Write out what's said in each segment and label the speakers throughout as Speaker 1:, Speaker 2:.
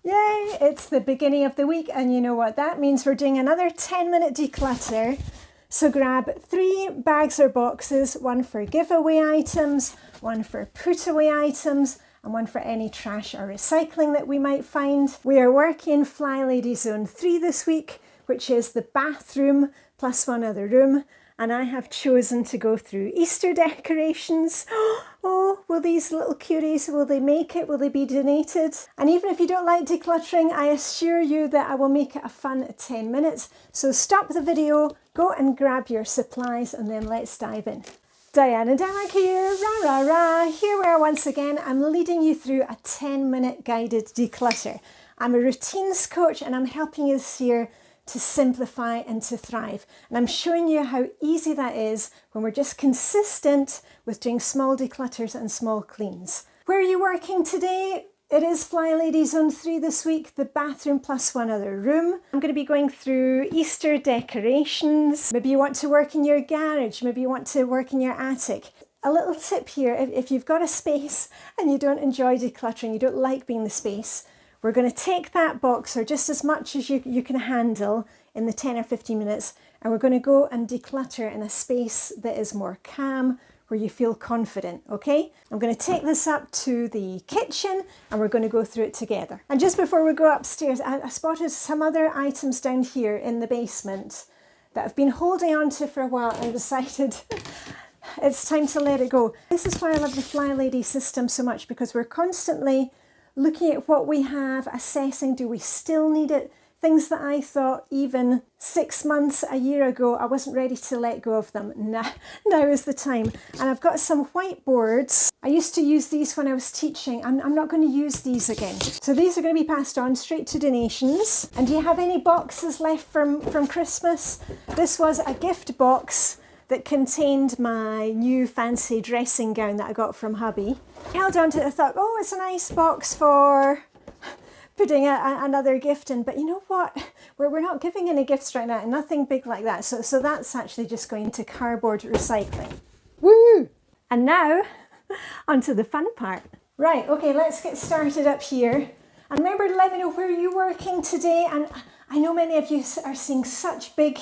Speaker 1: Yay, it's the beginning of the week, and you know what that means. We're doing another 10-minute declutter. So grab 3 bags or boxes, one for giveaway items, one for put away items, and one for any trash or recycling that we might find. We are working Flylady Zone 3 this week, which is the bathroom plus one other room. And I have chosen to go through Easter decorations. Oh, will these little cuties, will they make it? Will they be donated? And even if you don't like decluttering, I assure you that I will make it a fun 10 minutes. So stop the video, go and grab your supplies, and then let's dive in. Diane and Denmark here, rah rah rah. Here we are once again. I'm leading you through a 10-minute guided declutter. I'm a routines coach and I'm helping you this year to simplify and to thrive. And I'm showing you how easy that is when we're just consistent with doing small declutters and small cleans. Where are you working today? It is Flylady Zone 3 this week, the bathroom plus one other room. I'm going to be going through Easter decorations. Maybe you want to work in your garage, maybe you want to work in your attic. A little tip here, if you've got a space and you don't enjoy decluttering, you don't like being the space, we're going to take that box, or just as much as you can handle in the 10 or 15 minutes, and we're going to go and declutter in a space that is more calm, where you feel confident, okay? I'm going to take this up to the kitchen and we're going to go through it together. And just before we go upstairs, I spotted some other items down here in the basement that I've been holding on to for a while, and I decided it's time to let it go. This is why I love the Flylady system so much, because we're constantly looking at what we have, assessing, do we still need it? Things that I thought even 6 months, a year ago, I wasn't ready to let go of them. Now is the time. And I've got some whiteboards. I used to use these when I was teaching. I'm not going to use these again. So these are going to be passed on straight to donations. And do you have any boxes left from Christmas? This was a gift box that contained my new fancy dressing gown that I got from hubby. I held on to it, I thought, oh, it's a nice box for putting another gift in, but you know what? We're not giving any gifts right now, nothing big like that. So that's actually just going to cardboard recycling. Woo! And now, onto the fun part. Right, okay, let's get started up here. And remember to let me know where you're working today. And I know many of you are seeing such big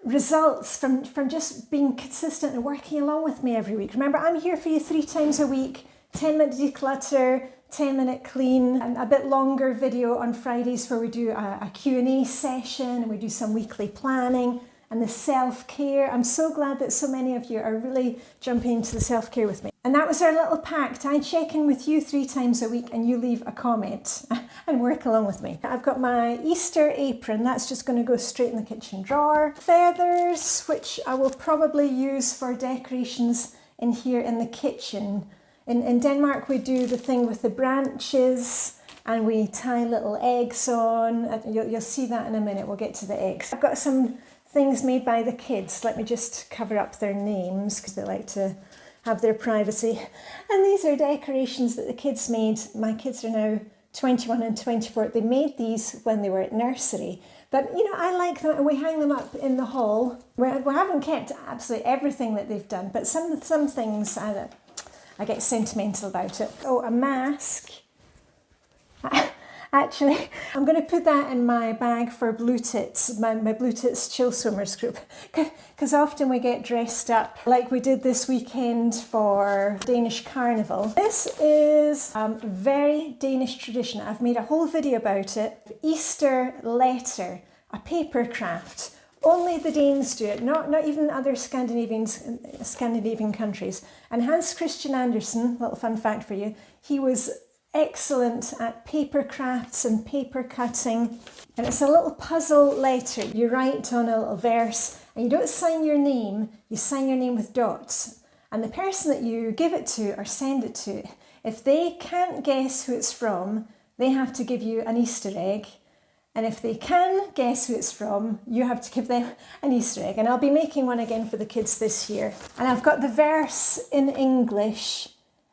Speaker 1: results from just being consistent and working along with me every week. Remember, I'm here for you 3 times a week, 10-minute declutter, 10-minute clean, and a bit longer video on Fridays where we do a Q&A session and we do some weekly planning and the self-care. I'm so glad that so many of you are really jumping into the self-care with me. And that was our little pact. I check in with you 3 times a week and you leave a comment and work along with me. I've got my Easter apron. That's just going to go straight in the kitchen drawer. Feathers, which I will probably use for decorations in here in the kitchen. In Denmark, we do the thing with the branches and we tie little eggs on. You'll see that in a minute. We'll get to the eggs. I've got some things made by the kids. Let me just cover up their names because they like to have their privacy. And these are decorations that the kids made. My kids are now 21 and 24. They made these when they were at nursery. But, you know, I like them and we hang them up in the hall. We haven't kept absolutely everything that they've done, but some things I get sentimental about it. Oh, a mask. Actually, I'm going to put that in my bag for Blue Tits, my Blue Tits Chill Swimmers group, because often we get dressed up like we did this weekend for Danish Carnival. This is a very Danish tradition. I've made a whole video about it. Easter letter, a paper craft. Only the Danes do it, not even other Scandinavian countries. And Hans Christian Andersen, little fun fact for you, he was excellent at paper crafts and paper cutting. And it's a little puzzle letter. You write on a little verse and you don't sign your name, you sign your name with dots. And the person that you give it to or send it to, if they can't guess who it's from, they have to give you an Easter egg. And if they can guess who it's from, you have to give them an Easter egg. And I'll be making one again for the kids this year. And I've got the verse in English,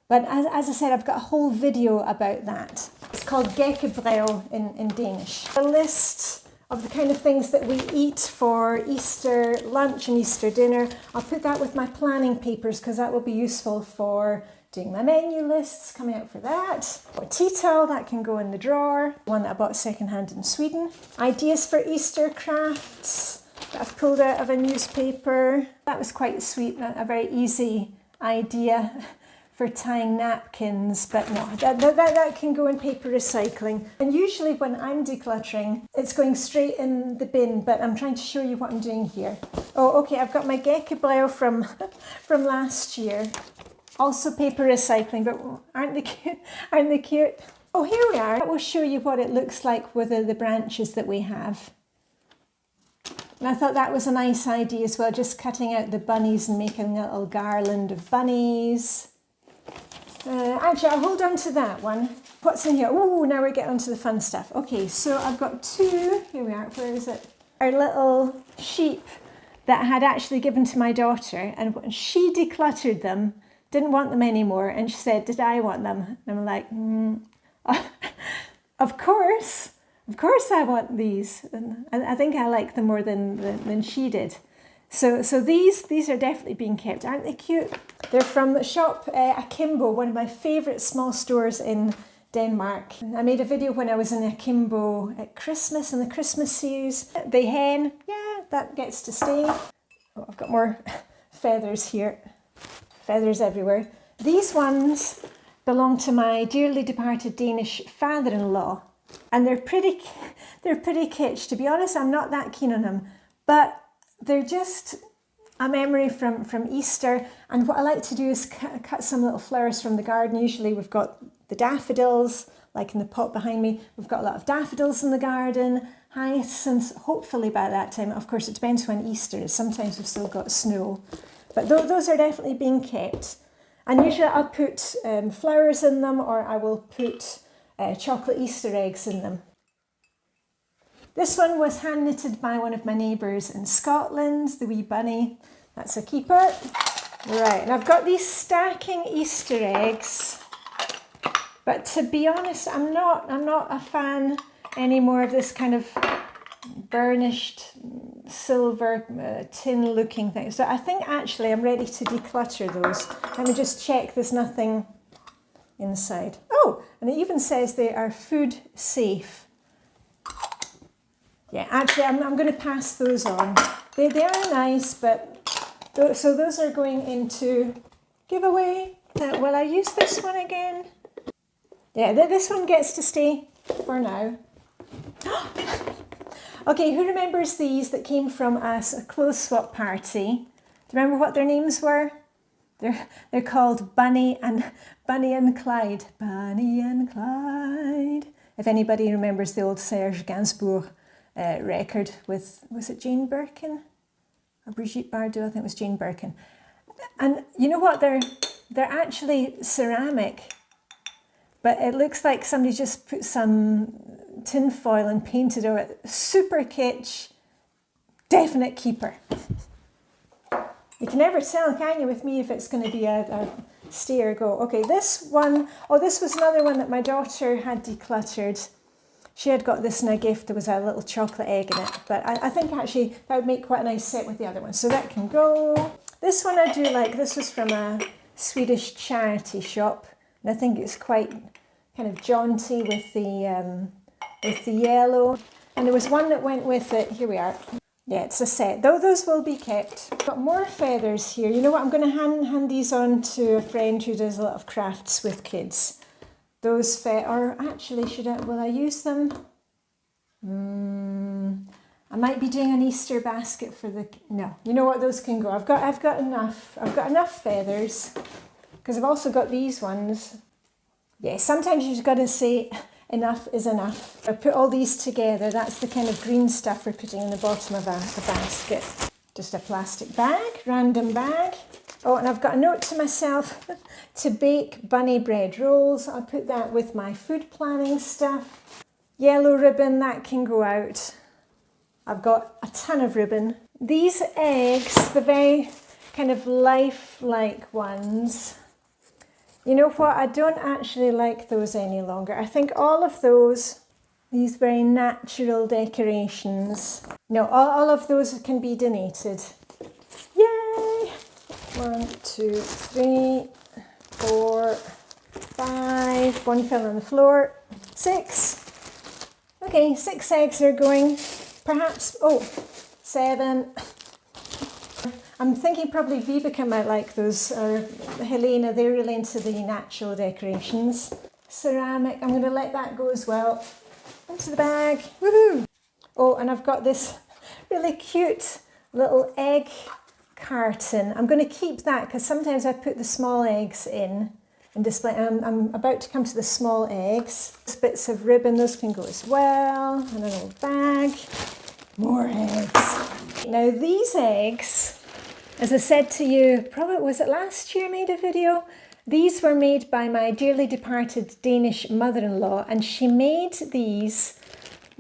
Speaker 1: but as I said, I've got a whole video about that. It's called Decor in Danish. A list of the kind of things that we eat for Easter lunch and Easter dinner. I'll put that with my planning papers because that will be useful for doing my menu lists, coming out for that. Or tea towel, that can go in the drawer. One that I bought secondhand in Sweden. Ideas for Easter crafts that I've pulled out of a newspaper. That was quite sweet, a very easy idea for tying napkins, but no, that can go in paper recycling. And usually when I'm decluttering, it's going straight in the bin, but I'm trying to show you what I'm doing here. Oh, okay, I've got my geckeblau from last year. Also paper recycling, but aren't they cute? Aren't they cute? Oh, here we are. I will show you what it looks like with the branches that we have. And I thought that was a nice idea as well, just cutting out the bunnies and making a little garland of bunnies. Actually, I'll hold on to that one. What's in here? Oh, now we're getting on to the fun stuff. Okay, so I've got two, here we are, where is it? Our little sheep that I had actually given to my daughter, and she decluttered them, didn't want them anymore, and she said, did I want them? And I'm like, of course I want these. And I think I like them more than she did. So these are definitely being kept. Aren't they cute? They're from the shop Akimbo, one of my favourite small stores in Denmark. I made a video when I was in Akimbo at Christmas, in the Christmas series. The hen, yeah, that gets to stay. Oh, I've got more feathers here. Feathers everywhere. These ones belong to my dearly departed Danish father-in-law. And they're pretty kitsch. To be honest, I'm not that keen on them. But they're just a memory from Easter, and what I like to do is cut some little flowers from the garden. Usually we've got the daffodils, like in the pot behind me. We've got a lot of daffodils in the garden, hyacinths, hopefully by that time. Of course, it depends when Easter is. Sometimes we've still got snow. But those are definitely being kept. And usually I'll put flowers in them, or I will put chocolate Easter eggs in them. This one was hand knitted by one of my neighbours in Scotland, the wee bunny. That's a keeper. Right, and I've got these stacking Easter eggs. But to be honest, I'm not a fan anymore of this kind of burnished silver tin looking thing. So I think actually I'm ready to declutter those. Let me just check there's nothing inside. Oh, and it even says they are food safe. Yeah, actually, I'm going to pass those on. They are nice, but so those are going into giveaway. Will I use this one again? Yeah, this one gets to stay for now. Okay, who remembers these that came from a clothes swap party? Do you remember what their names were? They're called Bunny and Clyde. Bunny and Clyde. If anybody remembers the old Serge Gainsbourg record with, was it Jane Birkin or Brigitte Bardot? I think it was Jane Birkin. And you know what, they're actually ceramic, but it looks like somebody just put some tin foil and painted over it. Super kitsch, definite keeper. You can never tell, can you, with me, if it's going to be a stay or go. Okay, this one, oh, this was another one that my daughter had decluttered. She had got this in a gift. There was a little chocolate egg in it, but I think actually that would make quite a nice set with the other one. So that can go. This one I do like. This was from a Swedish charity shop, and I think it's quite kind of jaunty with the yellow. And there was one that went with it. Here we are. Yeah, it's a set. Those will be kept. Got more feathers here. You know what? I'm going to hand these on to a friend who does a lot of crafts with kids. Those or actually, will I use them? I might be doing an Easter basket for no. You know what? Those can go. I've got enough. I've got enough feathers because I've also got these ones. Yeah, sometimes you've got to say enough is enough. I put all these together. That's the kind of green stuff we're putting in the bottom of a basket. Just a plastic bag, random bag. Oh, and I've got a note to myself to bake bunny bread rolls. I'll put that with my food planning stuff. Yellow ribbon, that can go out. I've got a ton of ribbon. These eggs, the very kind of lifelike ones, you know what? I don't actually like those any longer. I think all of those, these very natural decorations, no, all of those can be donated. Yay! 1, 2, 3, 4, 5, one fell on the floor, 6. Okay, 6 eggs are going, perhaps, oh, 7. I'm thinking probably Vibeke might like those, or Helena, they're really into the natural decorations. Ceramic, I'm going to let that go as well. Into the bag, woohoo! Oh, and I've got this really cute little egg carton. I'm going to keep that because sometimes I put the small eggs in and display. I'm about to come to the small eggs. Those bits of ribbon, those can go as well. And an old bag. More eggs. Now these eggs, as I said to you, probably was it last year I made a video? These were made by my dearly departed Danish mother-in-law, and she made this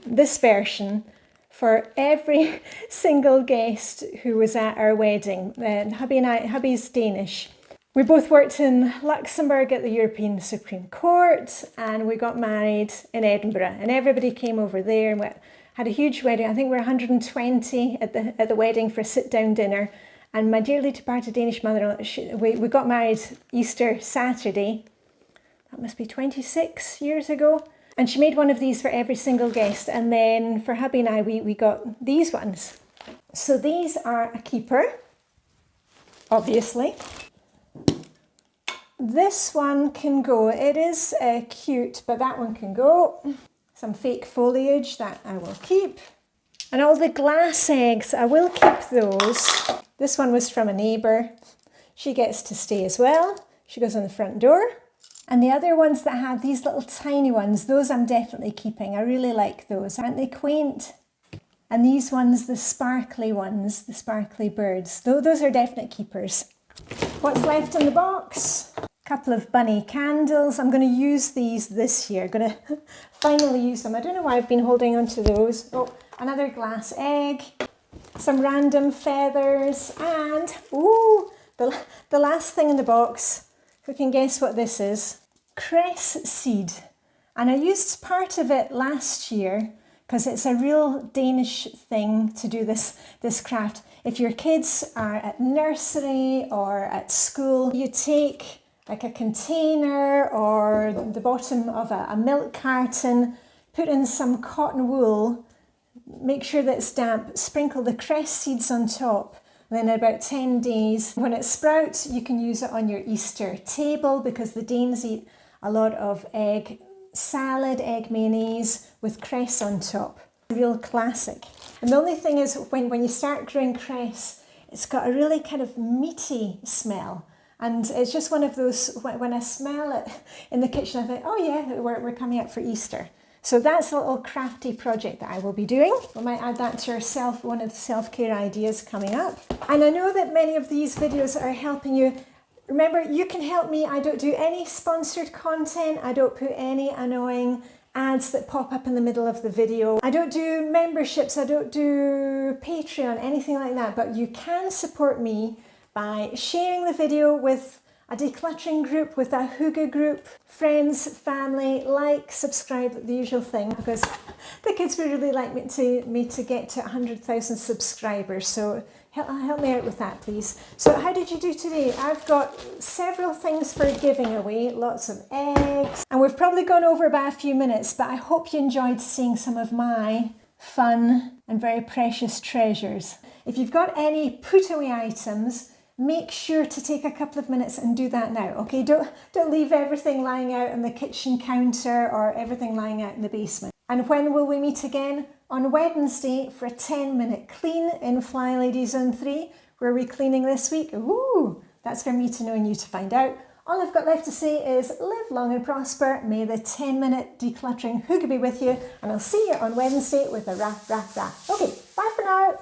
Speaker 1: version for every single guest who was at our wedding. Hubby and I, hubby's Danish. We both worked in Luxembourg at the European Supreme Court, and we got married in Edinburgh, and everybody came over there and we had a huge wedding. I think we were 120 at the wedding for a sit-down dinner. And my dearly departed Danish mother-in-law, we got married Easter Saturday. That must be 26 years ago. And she made one of these for every single guest. And then for hubby and I, we got these ones. So these are a keeper, obviously. This one can go. It is cute, but that one can go. Some fake foliage that I will keep. And all the glass eggs, I will keep those. This one was from a neighbour. She gets to stay as well. She goes on the front door. And the other ones that have these little tiny ones, those I'm definitely keeping. I really like those. Aren't they quaint? And these ones, the sparkly ones, the sparkly birds, those are definite keepers. What's left in the box? A couple of bunny candles. I'm going to use these this year. I'm going to finally use them. I don't know why I've been holding on to those. Oh, another glass egg. Some random feathers, and ooh, the last thing in the box, who can guess what this is? Cress seed. And I used part of it last year because it's a real Danish thing to do this craft. If your kids are at nursery or at school, you take like a container or the bottom of a milk carton, put in some cotton wool, make sure that it's damp, sprinkle the cress seeds on top, and then in about 10 days, when it sprouts, you can use it on your Easter table because the Danes eat a lot of egg salad, egg mayonnaise with cress on top. A real classic. And the only thing is when you start growing cress, it's got a really kind of meaty smell. And it's just one of those, when I smell it in the kitchen, I think, oh yeah, we're coming up for Easter. So that's a little crafty project that I will be doing. We might add that to one of the self-care ideas coming up. And I know that many of these videos are helping you. Remember, you can help me. I don't do any sponsored content. I don't put any annoying ads that pop up in the middle of the video. I don't do memberships. I don't do Patreon, anything like that. But you can support me by sharing the video with a decluttering group, with a Hygge group, friends, family, like, subscribe, the usual thing, because the kids would really like me to get to 100,000 subscribers. So help me out with that, please. So how did you do today? I've got several things for giving away, lots of eggs, and we've probably gone over about a few minutes, but I hope you enjoyed seeing some of my fun and very precious treasures. If you've got any put away items, make sure to take a couple of minutes and do that now, okay? Don't leave everything lying out on the kitchen counter or everything lying out in the basement. And when will we meet again? On Wednesday for a 10-minute clean in Flylady Zone 3. Where are we cleaning this week? Ooh, that's for me to know and you to find out. All I've got left to say is live long and prosper. May the 10-minute decluttering Hygge be with you. And I'll see you on Wednesday with a rah, rah, rah. Okay, bye for now.